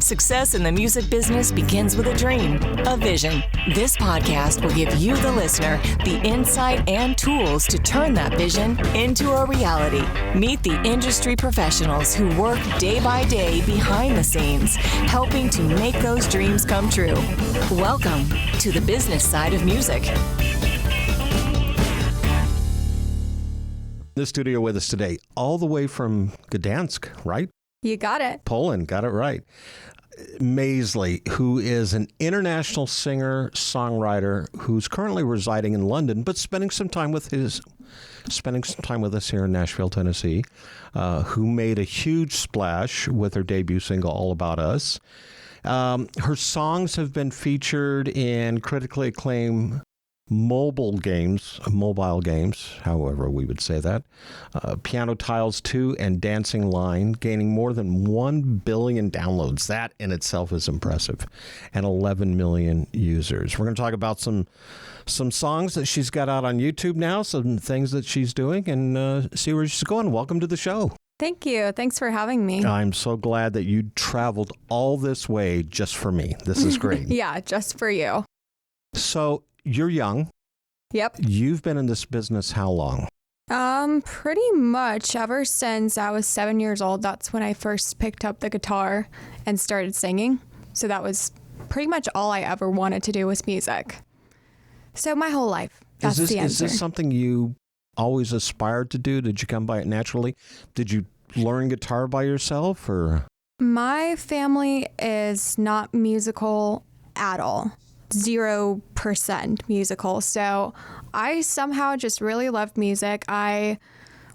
Success in the music business begins with a dream, a vision. This podcast will give you, the listener, the insight and tools to turn that vision into a reality. Meet the industry professionals who work day by day behind the scenes, helping to make those dreams come true. Welcome to the business side of music. In the studio with us today, all the way from Gdansk, right? You got it. Poland, got it right. Maisly, who is an international singer, songwriter, who's currently residing in London, but spending some time with us here in Nashville, Tennessee, who made a huge splash with her debut single, All About Us. Her songs have been featured in critically acclaimed mobile games, however we would say that, Piano Tiles 2 and Dancing Line, gaining more than 1 billion downloads. That in itself is impressive. And 11 million users. We're going to talk about some songs that she's got out on YouTube now, some things that she's doing, and see where she's going. Welcome to the show. Thank you. Thanks for having me. I'm so glad that you traveled all this way just for me. This is great. Yeah, just for you. So, you're young. Yep. You've been in this business how long? Pretty much ever since I was 7 years old. That's when I first picked up the guitar and started singing. So that was pretty much all I ever wanted to do was music. So my whole life. That's the answer. Is this something you always aspired to do? Did you come by it naturally? Did you learn guitar by yourself, or? My family is not musical at all. 0% musical. So I somehow just really loved music. I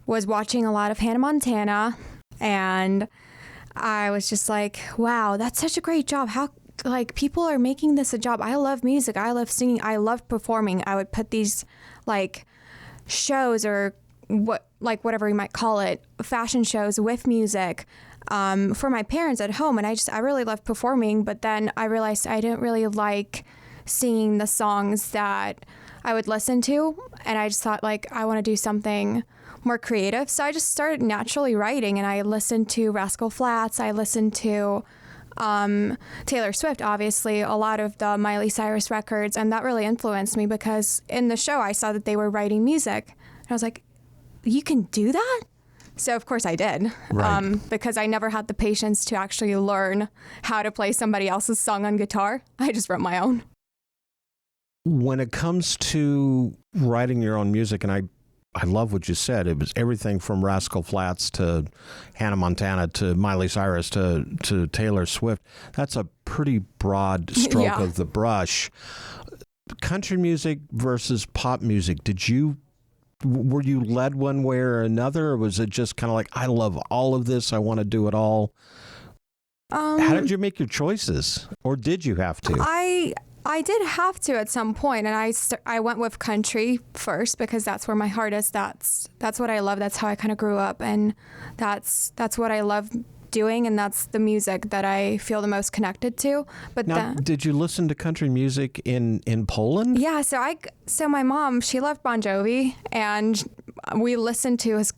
was watching a lot of Hannah Montana, and I was just like, wow, that's such a great job. How, like, people are making this a job. I love music. I love singing. I love performing. I would put these, like, shows or whatever you might call it, fashion shows with music for my parents at home. And I really loved performing. But then I realized I didn't really like singing the songs that I would listen to. And I just thought, like, I want to do something more creative. So I just started naturally writing, and I listened to Rascal Flatts. I listened to Taylor Swift, obviously, a lot of the Miley Cyrus records. And that really influenced me because in the show I saw that they were writing music. And I was like, you can do that? So of course I did, right. Because I never had the patience to actually learn how to play somebody else's song on guitar. I just wrote my own. When it comes to writing your own music, and I love what you said, it was everything from Rascal Flatts to Hannah Montana to Miley Cyrus to Taylor Swift. That's a pretty broad stroke of the brush. Country music versus pop music, were you led one way or another, or was it just kind of like, I love all of this, I want to do it all? How did you make your choices, or did you have to? I did have to at some point, and I went with country first because that's where my heart is. That's what I love. That's how I kind of grew up, and that's what I love doing, and that's the music that I feel the most connected to. But now, did you listen to country music in Poland? Yeah, so my mom, she loved Bon Jovi, and we listened to his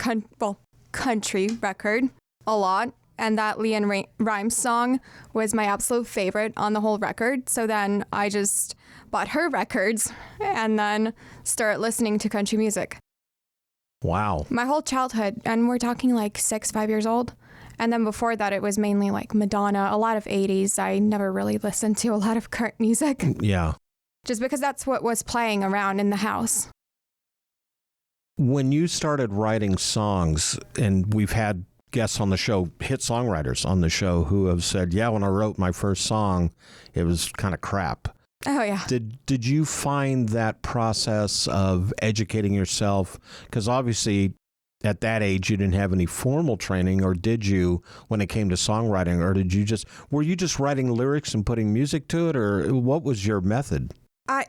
country record a lot. And that Leanne Rimes song was my absolute favorite on the whole record. So then I just bought her records and then started listening to country music. Wow. My whole childhood, and we're talking like 5 years old. And then before that, it was mainly like Madonna, a lot of 80s. I never really listened to a lot of current music. Yeah. Just because that's what was playing around in the house. When you started writing songs, and we've had guests on the show, hit songwriters on the show, who have said, yeah, when I wrote my first song, it was kind of crap. Oh, yeah. Did you find that process of educating yourself, because obviously at that age you didn't have any formal training, or did you when it came to songwriting, or were you just writing lyrics and putting music to it, or what was your method?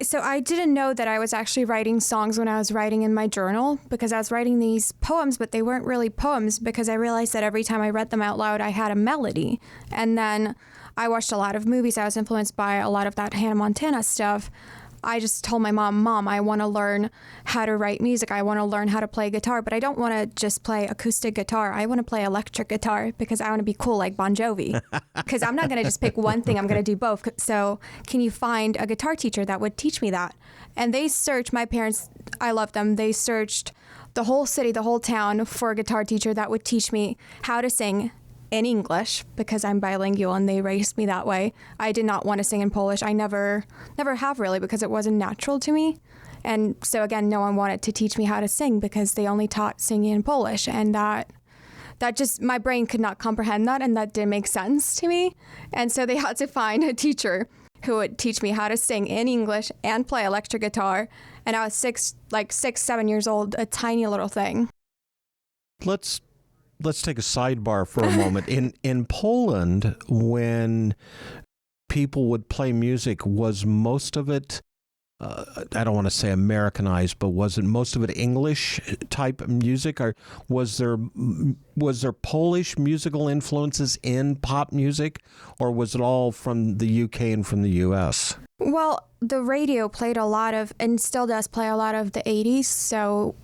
So I didn't know that I was actually writing songs when I was writing in my journal, because I was writing these poems, but they weren't really poems, because I realized that every time I read them out loud, I had a melody. And then I watched a lot of movies. I was influenced by a lot of that Hannah Montana stuff. I just told my mom, I want to learn how to write music. I want to learn how to play guitar, but I don't want to just play acoustic guitar. I want to play electric guitar because I want to be cool like Bon Jovi. Because I'm not going to just pick one thing. I'm going to do both. So can you find a guitar teacher that would teach me that? And they searched, my parents, I love them. They searched the whole city, the whole town for a guitar teacher that would teach me how to sing in English because I'm bilingual and they raised me that way. I did not want to sing in Polish. I never have really because it wasn't natural to me. And so again, no one wanted to teach me how to sing because they only taught singing in Polish. And that just, my brain could not comprehend that and that didn't make sense to me. And so they had to find a teacher who would teach me how to sing in English and play electric guitar. And I was 7 years old, a tiny little thing. Let's take a sidebar for a moment. In Poland, when people would play music, was most of it, I don't want to say Americanized, but was it most of it English type music, or was there Polish musical influences in pop music, or was it all from the UK and from the US? Well, the radio played a lot of, and still does play a lot of the 80s. So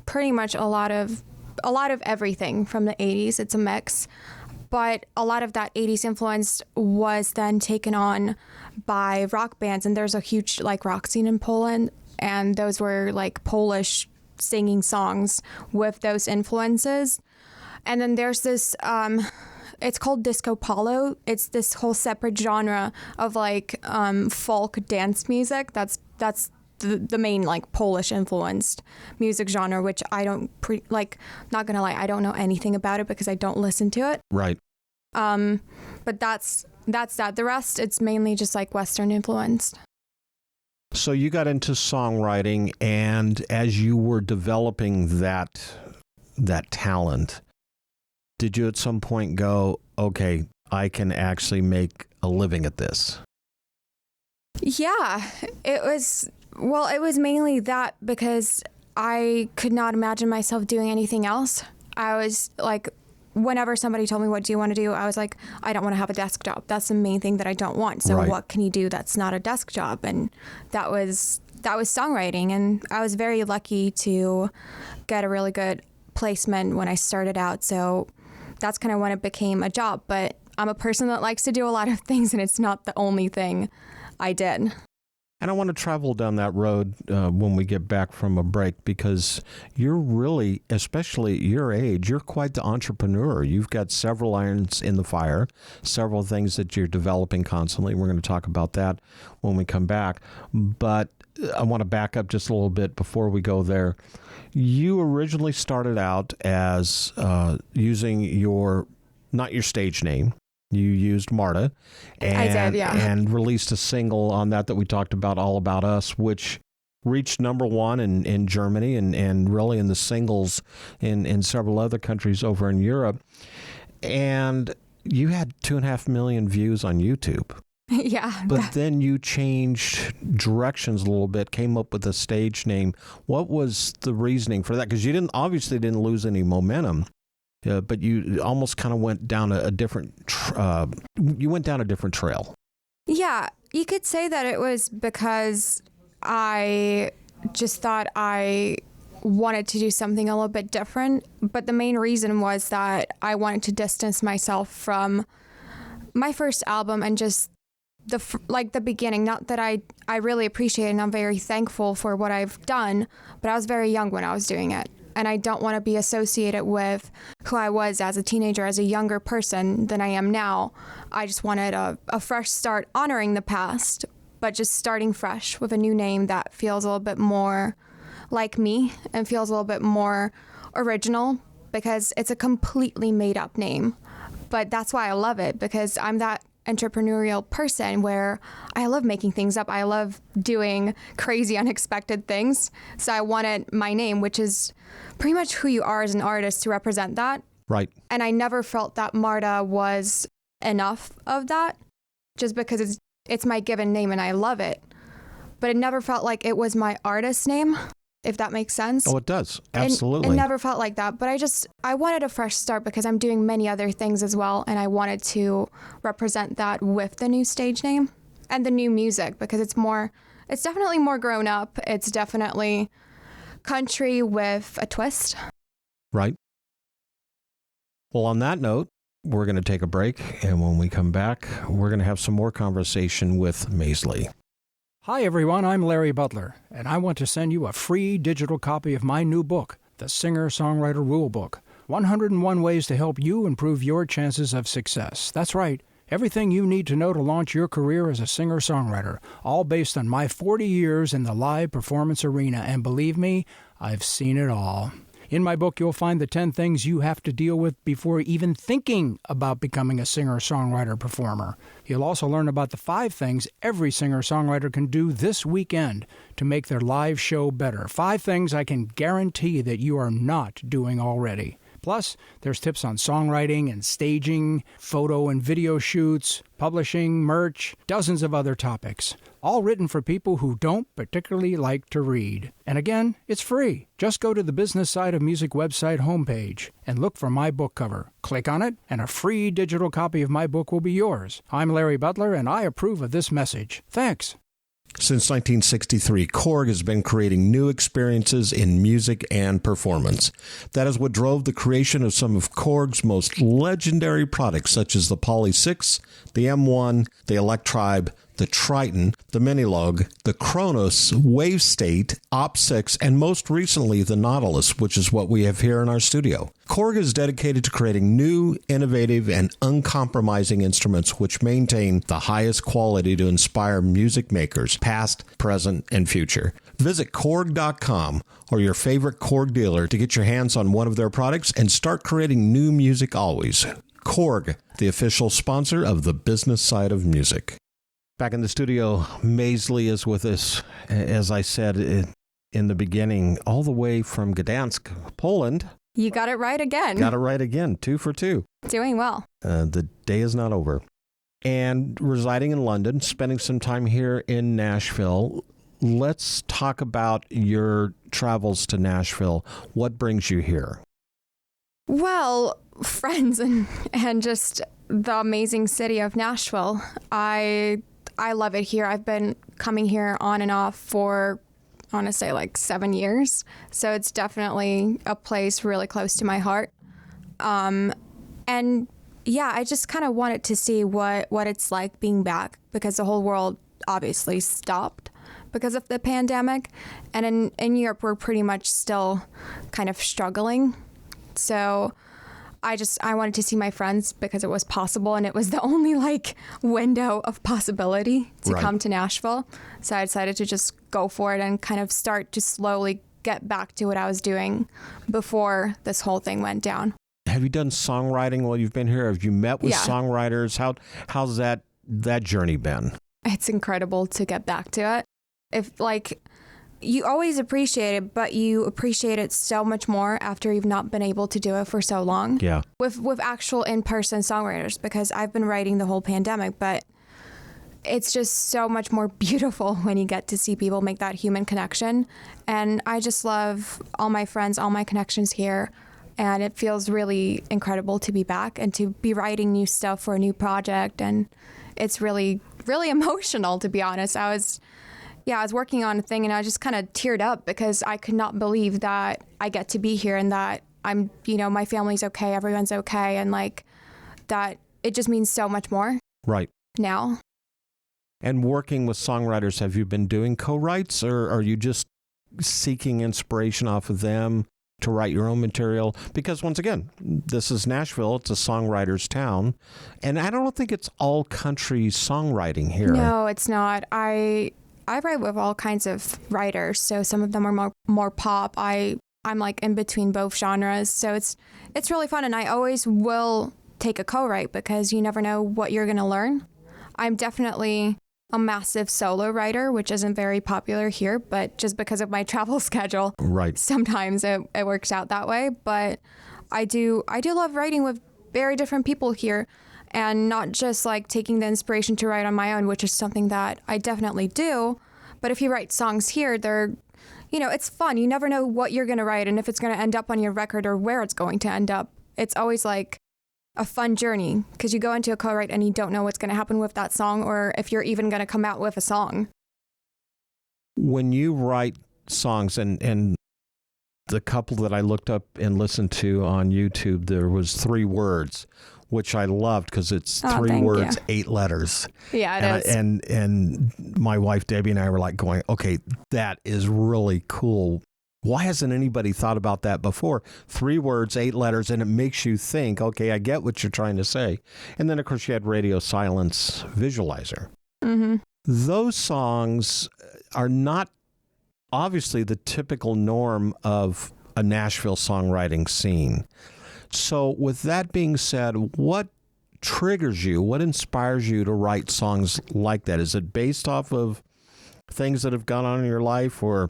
pretty much a lot of everything from the 80s. It's a mix. But a lot of that 80s influence was then taken on by rock bands. And there's a huge rock scene in Poland. And those were Polish singing songs with those influences. And then there's this, it's called disco polo. It's this whole separate genre of folk dance music. That's the main Polish influenced music genre, which I don't not gonna lie, I don't know anything about it because I don't listen to it. Right. But that's that. The rest, it's mainly just Western influenced. So you got into songwriting, and as you were developing that talent, did you at some point go, okay, I can actually make a living at this? Yeah, it was mainly that because I could not imagine myself doing anything else. I was whenever somebody told me, what do you want to do? I was like, I don't want to have a desk job. That's the main thing that I don't want. So What can you do that's not a desk job? And that was songwriting. And I was very lucky to get a really good placement when I started out. So that's kind of when it became a job. But I'm a person that likes to do a lot of things, and it's not the only thing I did. And I want to travel down that road when we get back from a break, because you're really, especially at your age, you're quite the entrepreneur. You've got several irons in the fire, several things that you're developing constantly. We're going to talk about that when we come back. But I want to back up just a little bit before we go there. You originally started out as using not your stage name. You used Marta, and, I did, yeah. And released a single on that we talked about, All About Us, which reached #1 in Germany and really in the singles in several other countries over in Europe. And you had 2.5 million views on YouTube. Yeah. But then you changed directions a little bit, came up with a stage name. What was the reasoning for that? Because you obviously didn't lose any momentum. But you almost kind of went down a different trail. Yeah, you could say that it was because I just thought I wanted to do something a little bit different. But the main reason was that I wanted to distance myself from my first album and just the beginning. Not that I really appreciate it, and I'm very thankful for what I've done, but I was very young when I was doing it. And I don't want to be associated with who I was as a teenager, as a younger person than I am now. I just wanted a fresh start, honoring the past, but just starting fresh with a new name that feels a little bit more like me and feels a little bit more original, because it's a completely made up name. But that's why I love it, because I'm that entrepreneurial person where I love making things up. I love doing crazy, unexpected things. So I wanted my name, which is pretty much who you are as an artist, to represent that. Right. And I never felt that Marta was enough of that, just because it's my given name and I love it. But it never felt like it was my artist name, if that makes sense. Oh, it does. Absolutely. It never felt like that. But I wanted a fresh start because I'm doing many other things as well. And I wanted to represent that with the new stage name. and the new music, because it's definitely more grown up. It's definitely country with a twist. Right. Well, on that note, we're going to take a break, and when we come back, we're going to have some more conversation with Maisly. Hi, everyone. I'm Larry Butler, and I want to send you a free digital copy of my new book, The Singer-Songwriter Rulebook, 101 Ways to Help You Improve Your Chances of Success. That's right. Everything you need to know to launch your career as a singer-songwriter, all based on my 40 years in the live performance arena, and believe me, I've seen it all. In my book, you'll find the 10 things you have to deal with before even thinking about becoming a singer-songwriter performer. You'll also learn about the 5 things every singer-songwriter can do this weekend to make their live show better. 5 things I can guarantee that you are not doing already. Plus, there's tips on songwriting and staging, photo and video shoots, publishing, merch, dozens of other topics. All written for people who don't particularly like to read. And again, it's free. Just go to the Business Side of Music website homepage and look for my book cover. Click on it, and a free digital copy of my book will be yours. I'm Larry Butler, and I approve of this message. Thanks. Since 1963, Korg has been creating new experiences in music and performance. That is what drove the creation of some of Korg's most legendary products, such as the Poly 6, the M1, the Electribe, the Triton, the Minilog, the Kronos, Wave State, Op 6, and most recently the Nautilus, which is what we have here in our studio. Korg is dedicated to creating new, innovative, and uncompromising instruments which maintain the highest quality to inspire music makers, past, present, and future. Visit Korg.com or your favorite Korg dealer to get your hands on one of their products and start creating new music always. Korg, the official sponsor of the Business Side of Music. Back in the studio, Maisly is with us, as I said in the beginning, all the way from Gdansk, Poland. You got it right again. Got it right again, 2 for 2. Doing well. The day is not over. And residing in London, spending some time here in Nashville. Let's talk about your travels to Nashville. What brings you here? Well, friends and just the amazing city of Nashville. I love it here. I've been coming here on and off for, I want to say, like 7 years. So it's definitely a place really close to my heart. And yeah, I just kind of wanted to see what it's like being back, because the whole world obviously stopped because of the pandemic. And in Europe, we're pretty much still kind of struggling. So I wanted to see my friends because it was possible, and it was the only window of possibility to come to Nashville. So I decided to just go for it and kind of start to slowly get back to what I was doing before this whole thing went down. Have you done songwriting while you've been here? Have you met with songwriters? How's that journey been? It's incredible to get back to it. If you always appreciate it, but you appreciate it so much more after you've not been able to do it for so long. Yeah. With actual in-person songwriters, because I've been writing the whole pandemic, but it's just so much more beautiful when you get to see people make that human connection. And I just love all my friends, all my connections here. And it feels really incredible to be back and to be writing new stuff for a new project. And it's really, really emotional, to be honest. I was working on a thing and I just kind of teared up because I could not believe that I get to be here and that I'm, my family's okay, everyone's okay. And that it just means so much more. Right. Now. And working with songwriters, have you been doing co-writes, or are you just seeking inspiration off of them to write your own material? Because once again, this is Nashville. It's a songwriter's town. And I don't think it's all country songwriting here. No, it's not. I write with all kinds of writers. So some of them are more pop. I'm in between both genres. So it's really fun. And I always will take a co-write because you never know what you're going to learn. I'm definitely a massive solo writer, which isn't very popular here, but just because of my travel schedule, right? Sometimes it works out that way. But I do love writing with very different people here, and not just taking the inspiration to write on my own, which is something that I definitely do. But if you write songs here, they're, it's fun. You never know what you're going to write and if it's going to end up on your record or where it's going to end up. It's always a fun journey because you go into a co-write and you don't know what's going to happen with that song or if you're even going to come out with a song. When you write songs, and the couple that I looked up and listened to on YouTube, there was 3 words, which I loved because it's 3 words, 8 letters. Yeah, it is. And my wife, Debbie, and I were like going, okay, that is really cool. Why hasn't anybody thought about that before? 3 words, 8 letters, and it makes you think, okay, I get what you're trying to say. And then, of course, you had Radio Silence Visualizer. Mm-hmm. Those songs are not obviously the typical norm of a Nashville songwriting scene. So with that being said, what triggers you? What inspires you to write songs like that? Is it based off of things that have gone on in your life, or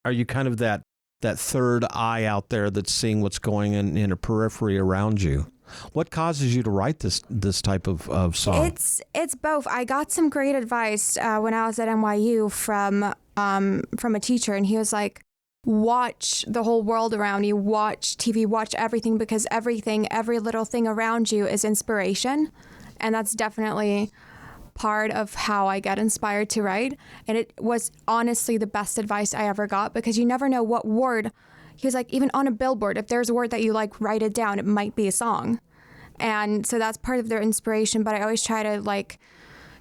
are you kind of that third eye out there that's seeing what's going on in a periphery around you? What causes you to write this type of song? It's both. I got some great advice when I was at NYU from a teacher, and he was like, watch the whole world around you, watch TV, watch everything, because every little thing around you is inspiration. And that's definitely part of how I get inspired to write. And it was honestly the best advice I ever got, because you never know what word. He was like, even on a billboard, if there's a word that you like, write it down. It might be a song. And so that's part of their inspiration. But I always try to like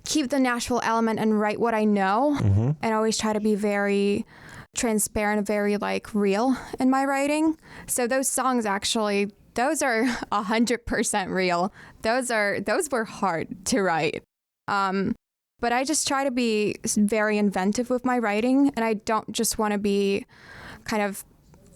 keep the Nashville element and write what I know. Mm-hmm. And always try to be very transparent, very like real in my writing. So those songs actually, those are 100% real. Those were hard to write. But I just try to be very inventive with my writing, and I don't just want to be kind of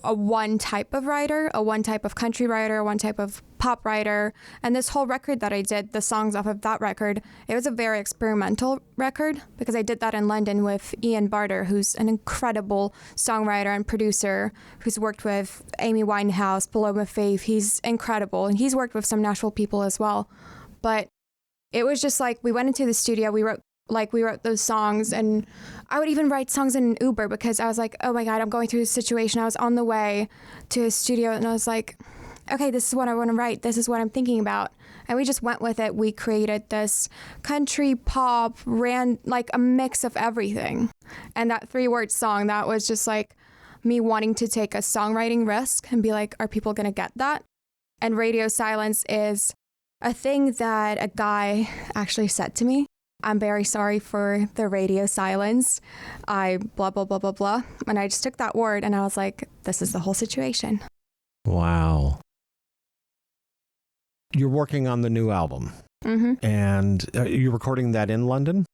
a one type of writer, a one type of country writer, one type of pop writer. And this whole record that I did, the songs off of that record, it was a very experimental record because I did that in London with Ian Barter, who's an incredible songwriter and producer who's worked with Amy Winehouse, Paloma Faith. He's incredible, and he's worked with some Nashville people as well. But it was just like we went into the studio, we wrote those songs, and I would even write songs in an Uber because I was like, oh my God, I'm going through this situation. I was on the way to a studio and I was like, okay, this is what I want to write. This is what I'm thinking about. And we just went with it. We created this country pop, like a mix of everything. And that 3-word song, that was just like me wanting to take a songwriting risk and be like, are people going to get that? And Radio Silence is a thing that a guy actually said to me. I'm very sorry for the radio silence. I blah, blah, blah, blah, blah. And I just took that word and I was like, this is the whole situation. Wow. You're working on the new album. Mm-hmm. And you're recording that in London?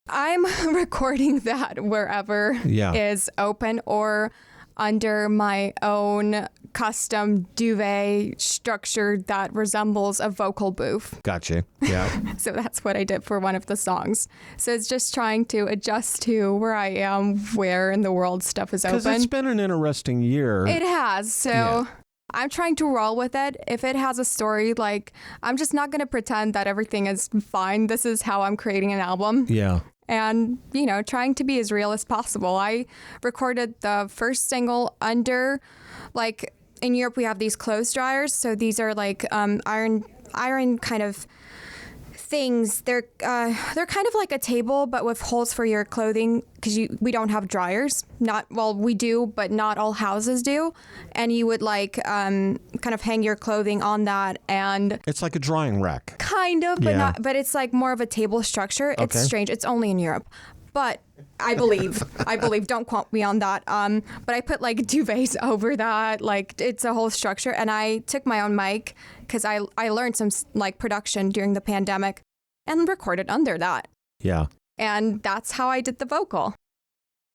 I'm recording that wherever is open or under my own custom duvet structure that resembles a vocal booth. Gotcha. Yeah. So that's what I did for one of the songs. So it's just trying to adjust to where I am, where in the world stuff is open. Because it's been an interesting year. It has. So I'm trying to roll with it. If it has a story, like, I'm just not going to pretend that everything is fine. This is how I'm creating an album. Yeah. And, you know, trying to be as real as possible. I recorded the first single under, like, in Europe we have these clothes dryers. So these are like iron kind of things. They're kind of like a table, but with holes for your clothing, because we don't have dryers. We do, but not all houses do. And you would like kind of hang your clothing on that, and it's like a drying rack. Kind of, but not. But it's like more of a table structure. It's strange. It's only in Europe, but I believe. Don't quote me on that. But I put like duvets over that. Like, it's a whole structure. And I took my own mic because I learned some like production during the pandemic and recorded under that. Yeah. And that's how I did the vocal,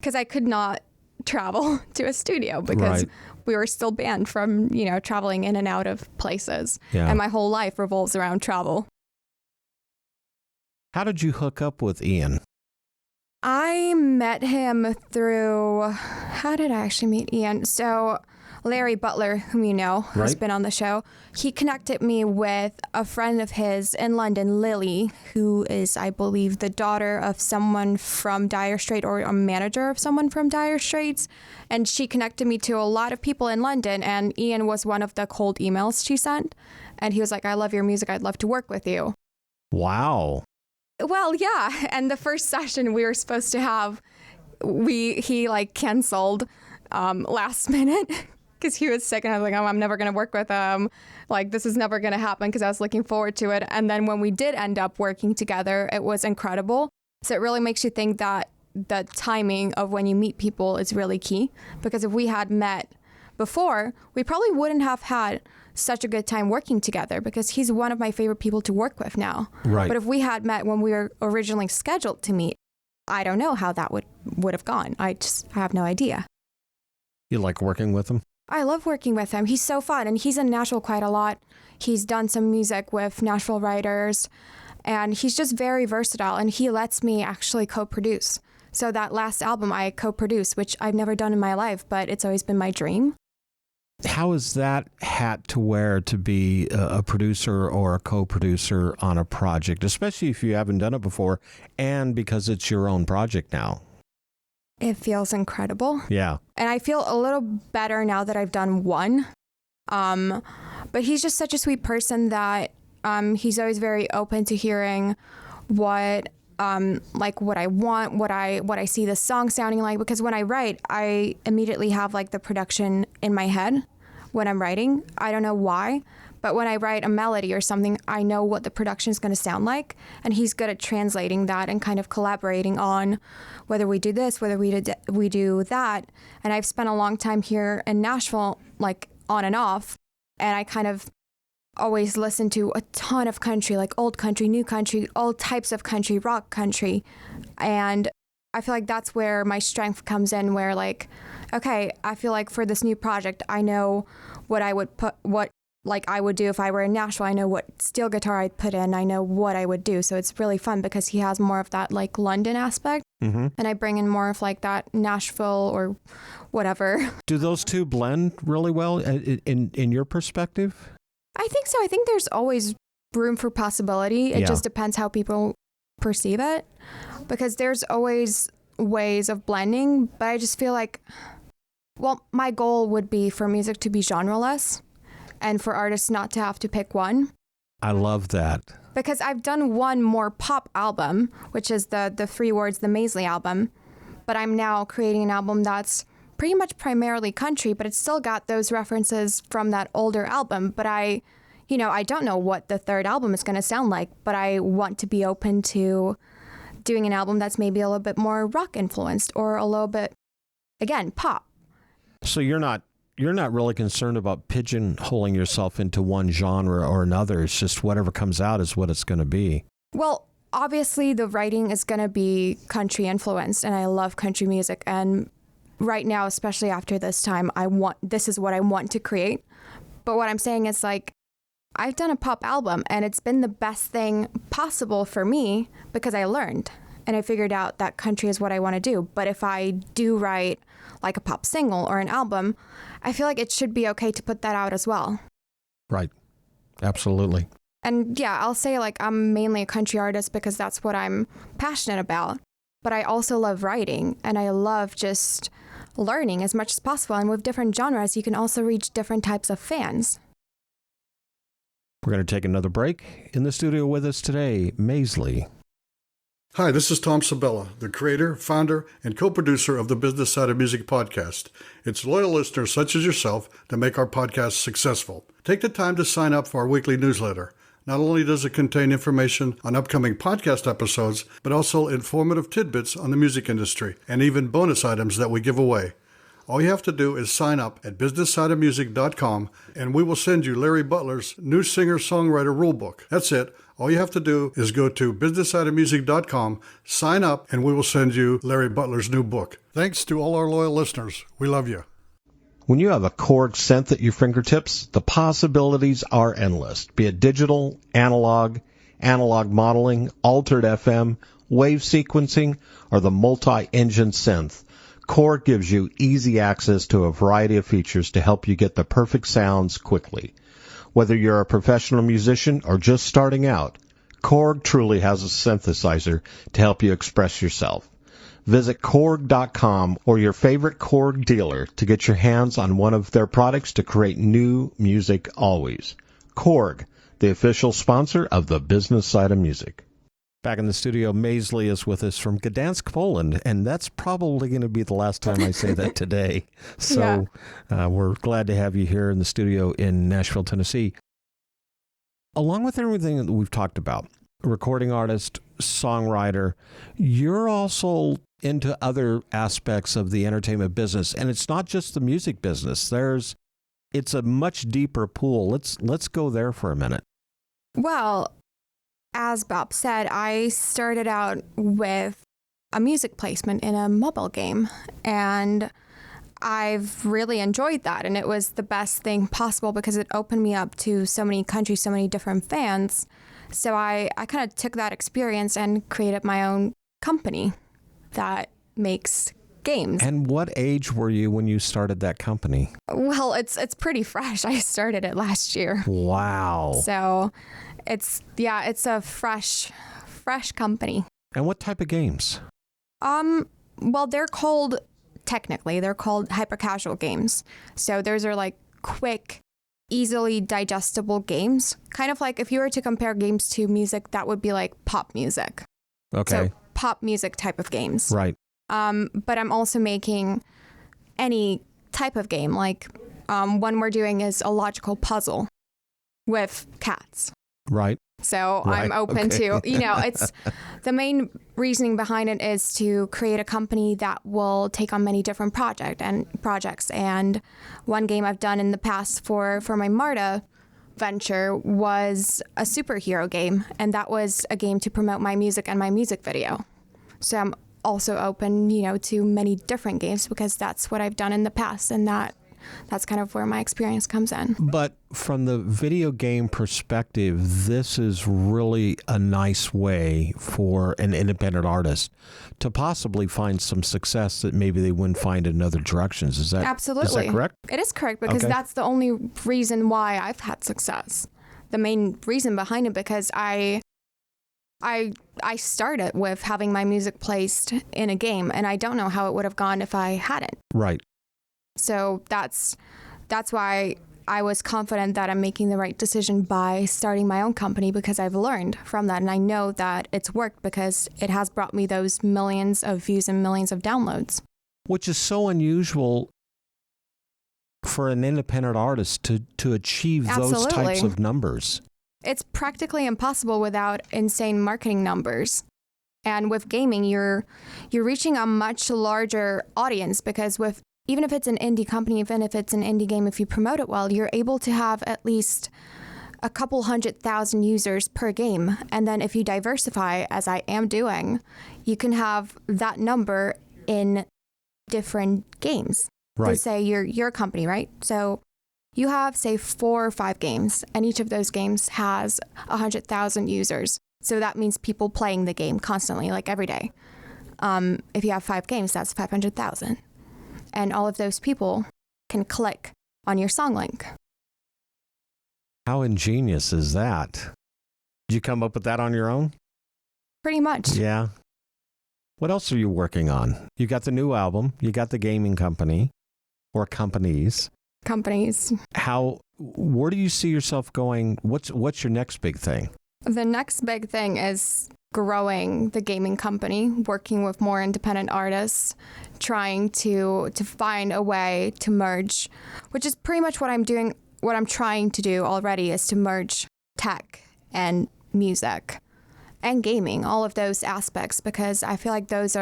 because I could not travel to a studio because we were still banned from, you know, traveling in and out of places. Yeah. And my whole life revolves around travel. How did you hook up with Ian? I met him through, how did I actually meet Ian? So Larry Butler, whom you know, who's Right. been on the show, he connected me with a friend of his in London, Lily, who is, I believe, the daughter of someone from Dire Straits or a manager of someone from Dire Straits. And she connected me to a lot of people in London, and Ian was one of the cold emails she sent. And he was like, I love your music. I'd love to work with you. Wow. Well, yeah. And the first session we were supposed to have, he like canceled last minute because he was sick. And I was like, oh, I'm never going to work with him. Like, this is never going to happen because I was looking forward to it. And then when we did end up working together, it was incredible. So it really makes you think that the timing of when you meet people is really key. Because if we had met before, we probably wouldn't have had such a good time working together because he's one of my favorite people to work with now. Right. But if we had met when we were originally scheduled to meet, I don't know how that would have gone. I have no idea. You like working with him? I love working with him. He's so fun, and he's in Nashville quite a lot. He's done some music with Nashville writers, and he's just very versatile, and he lets me actually co-produce. So that last album I co-produced, which I've never done in my life, but it's always been my dream. How is that hat to wear to be a producer or a co-producer on a project, especially if you haven't done it before and because it's your own project now? It feels incredible. Yeah. And I feel a little better now that I've done one. But he's just such a sweet person that he's always very open to hearing what I want, what I see the song sounding like. Because when I write, I immediately have like the production in my head when I'm writing. I don't know why, but when I write a melody or something, I know what the production is going to sound like. And he's good at translating that and kind of collaborating on whether we do this, whether we do that. And I've spent a long time here in Nashville, like on and off. And I kind of always listen to a ton of country, like old country, new country, all types of country, rock country. And I feel like that's where my strength comes in, where like, okay, I feel like for this new project, I know what I would I would do if I were in Nashville. I know what steel guitar I'd put in. I know what I would do. So it's really fun because he has more of that like London aspect. Mm-hmm. And I bring in more of like that Nashville or whatever. Do those two blend really well in your perspective? I think so. I think there's always room for possibility. It just depends how people perceive it, because there's always ways of blending. But I just feel like, well, my goal would be for music to be genreless and for artists not to have to pick one. I love that. Because I've done one more pop album, which is the Three Words, the Maisly album. But I'm now creating an album that's pretty much primarily country, but it's still got those references from that older album. But I don't know what the third album is going to sound like, but I want to be open to doing an album that's maybe a little bit more rock influenced or a little bit, again, pop. So you're not really concerned about pigeonholing yourself into one genre or another. It's just whatever comes out is what it's going to be. Well, obviously the writing is going to be country influenced, and I love country music. And right now, especially after this time, this is what I want to create. But what I'm saying is, like, I've done a pop album and it's been the best thing possible for me because I learned and I figured out that country is what I want to do. But if I do write like a pop single or an album, I feel like it should be okay to put that out as well. Right. Absolutely. And yeah, I'll say like I'm mainly a country artist because that's what I'm passionate about. But I also love writing and I love just learning as much as possible. And with different genres, you can also reach different types of fans. We're going to take another break. In the studio with us today, Maisly. Hi, this is Tom Sabella, the creator, founder, and co-producer of the Business Side of Music podcast. It's loyal listeners such as yourself that make our podcast successful. Take the time to sign up for our weekly newsletter. Not only does it contain information on upcoming podcast episodes, but also informative tidbits on the music industry and even bonus items that we give away. All you have to do is sign up at businesssideofmusic.com and we will send you Larry Butler's new singer-songwriter rulebook. That's it. All you have to do is go to businesssideofmusic.com, sign up, and we will send you Larry Butler's new book. Thanks to all our loyal listeners. We love you. When you have a Korg synth at your fingertips, the possibilities are endless. Be it digital, analog modeling, altered FM, wave sequencing, or the multi-engine synth. Korg gives you easy access to a variety of features to help you get the perfect sounds quickly. Whether you're a professional musician or just starting out, Korg truly has a synthesizer to help you express yourself. Visit Korg.com or your favorite Korg dealer to get your hands on one of their products to create new music always. Korg, the official sponsor of the business side of music. Back in the studio, Maisly is with us from Gdansk, Poland, and that's probably going to be the last time I say that today. So we're glad to have you here in the studio in Nashville, Tennessee. Along with everything that we've talked about, recording artist, songwriter, you're also into other aspects of the entertainment business, and it's not just the music business. It's a much deeper pool. Let's go there for a minute. Well, as Bob said, I started out with a music placement in a mobile game, and I've really enjoyed that. And it was the best thing possible because it opened me up to so many countries, so many different fans. So I kind of took that experience and created my own company that makes games. And what age were you when you started that company? Well, it's pretty fresh. I started it last year. Wow. So it's a fresh company. And what type of games? Well, they're called hyper casual games. So those are like quick, easily digestible games. Kind of like if you were to compare games to music, that would be like pop music. Okay. So pop music type of games. Right. But I'm also making any type of game. Like one we're doing is a logical puzzle with cats. Right. So Right. I'm open Okay. to, it's the main reasoning behind it is to create a company that will take on many different projects. And one game I've done in the past for my MARTA venture was a superhero game. And that was a game to promote my music and my music video. So I'm also open, to many different games because that's what I've done in the past. And that's kind of where my experience comes in. But from the video game perspective, this is really a nice way for an independent artist to possibly find some success that maybe they wouldn't find in other directions. Is that Absolutely. Is that correct? It is correct because Okay. that's the only reason why I've had success. The main reason behind it because I started with having my music placed in a game, and I don't know how it would have gone if I hadn't. Right. So that's why I was confident that I'm making the right decision by starting my own company because I've learned from that, and I know that it's worked because it has brought me those millions of views and millions of downloads. Which is so unusual for an independent artist to achieve those Absolutely. types of numbers. It's practically impossible without insane marketing numbers. And with gaming, you're reaching a much larger audience because even if it's an indie company, even if it's an indie game, if you promote it well, you're able to have at least a couple 100,000 users per game. And then if you diversify, as I am doing, you can have that number in different games. Right. To say your company, right? So you have, say, 4 or 5 games, and each of those games has 100,000 users. So that means people playing the game constantly, like every day. If you have 5 games, that's 500,000. And all of those people can click on your song link. How ingenious is that? Did you come up with that on your own? Pretty much. Yeah. What else are you working on? You got the new album. You got the gaming company or companies. Companies. Where do you see yourself going? What's your next big thing? The next big thing is growing the gaming company, working with more independent artists, trying to find a way to merge, which is pretty much what I'm doing. What I'm trying to do already is to merge tech and music and gaming, all of those aspects, because I feel like those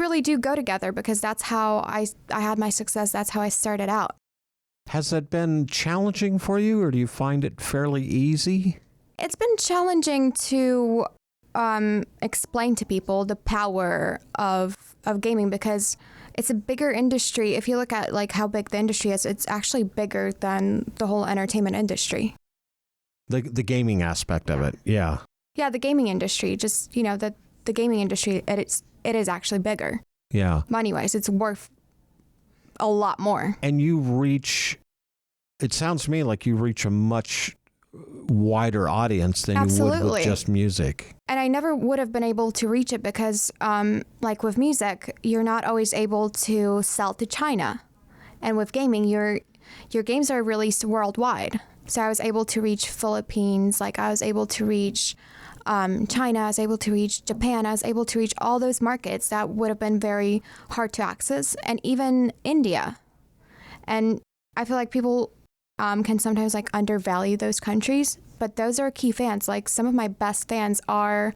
really do go together because that's how I had my success. That's how I started out. Has that been challenging for you, or do you find it fairly easy? It's been challenging to explain to people the power of gaming because it's a bigger industry. If you look at like how big the industry is, it's actually bigger than the whole entertainment industry. The gaming aspect of it, yeah. Yeah, the gaming industry, just, the gaming industry, it is actually bigger. Yeah. Money-wise, it's worth a lot more. And it sounds to me like you reach a much wider audience than you would with just music. And I never would have been able to reach it because, like with music, you're not always able to sell to China. And with gaming, your games are released worldwide. So I was able to reach Philippines, like I was able to reach China, I was able to reach Japan, I was able to reach all those markets that would have been very hard to access, and even India. And I feel like people can sometimes like undervalue those countries, but those are key fans. Like some of my best fans are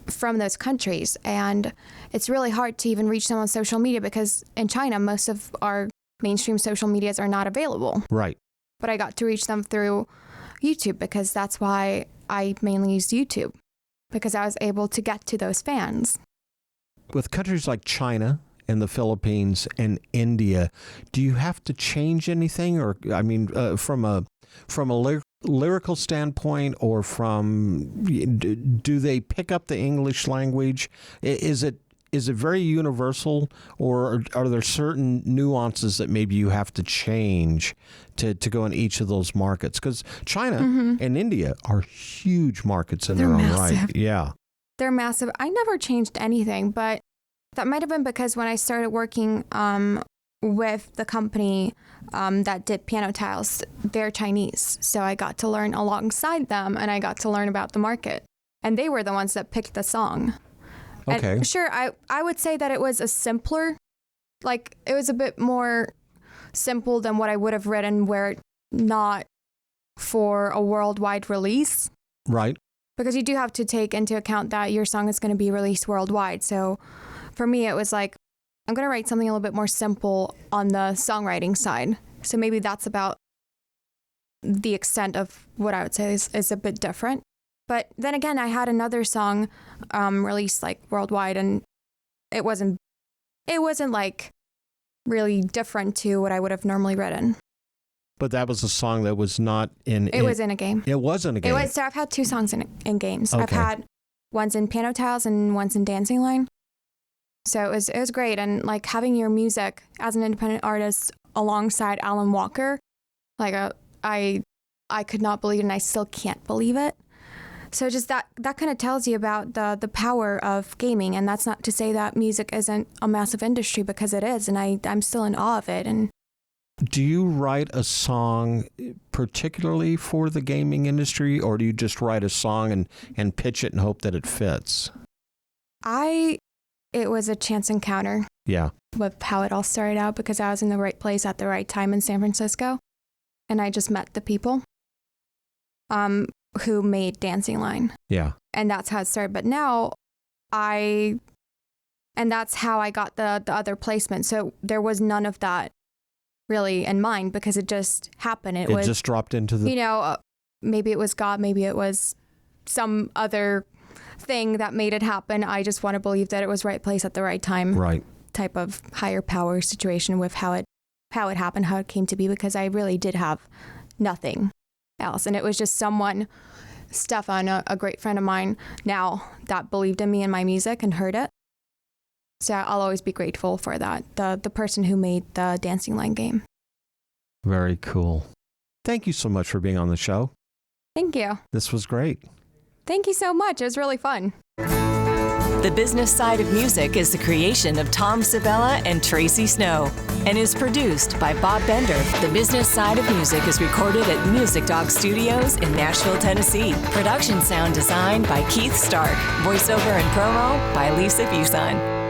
from those countries, and it's really hard to even reach them on social media because in China, most of our mainstream social medias are not available. Right. But I got to reach them through YouTube because that's why I mainly used YouTube, because I was able to get to those fans. With countries like China and the Philippines and India, do you have to change anything? Or, I mean, from a lyrical standpoint, or do they pick up the English language? Is it very universal, or are there certain nuances that maybe you have to change to go in each of those markets? Because China and India are huge markets in their own right. Yeah. They're massive. I never changed anything, but that might have been because when I started working with the company that did piano tiles, they're Chinese. So I got to learn alongside them, and I got to learn about the market. And they were the ones that picked the song. Okay. And sure, I would say that it was it was a bit more simple than what I would have written were it not for a worldwide release. Right. Because you do have to take into account that your song is going to be released worldwide. So for me, it was like, I'm going to write something a little bit more simple on the songwriting side. So maybe that's about the extent of what I would say is a bit different. But then again, I had another song released like worldwide, and it wasn't like really different to what I would have normally written. But that was a song that was not in... It was in a game. It was in a game. So I've had two songs in games. Okay. I've had ones in Piano Tiles and ones in Dancing Line. So it was great. And like having your music as an independent artist alongside Alan Walker, like I could not believe it, and I still can't believe it. So just that kind of tells you about the power of gaming. And that's not to say that music isn't a massive industry, because it is. And I'm still in awe of it. And do you write a song particularly for the gaming industry, or do you just write a song and pitch it and hope that it fits? It was a chance encounter. Yeah. With how it all started out, because I was in the right place at the right time in San Francisco. And I just met the people who made Dancing Line. Yeah. And that's how it started. But now and that's how I got the other placement. So there was none of that really in mind, because it just happened. It was just dropped into the... maybe it was God, maybe it was some other thing that made it happen. I just want to believe that it was right place at the right time. Right. Type of higher power situation with how it happened, how it came to be, because I really did have nothing else. And it was just someone, Stefan, a great friend of mine now, that believed in me and my music and heard it. So I'll always be grateful for that. The person who made the Dancing Line game. Very cool. Thank you so much for being on the show. Thank you. This was great. Thank you so much. It was really fun. The Business Side of Music is the creation of Tom Sabella and Tracy Snow and is produced by Bob Bender. The Business Side of Music is recorded at Music Dog Studios in Nashville, Tennessee. Production sound design by Keith Stark. Voiceover and promo by Lisa Busan.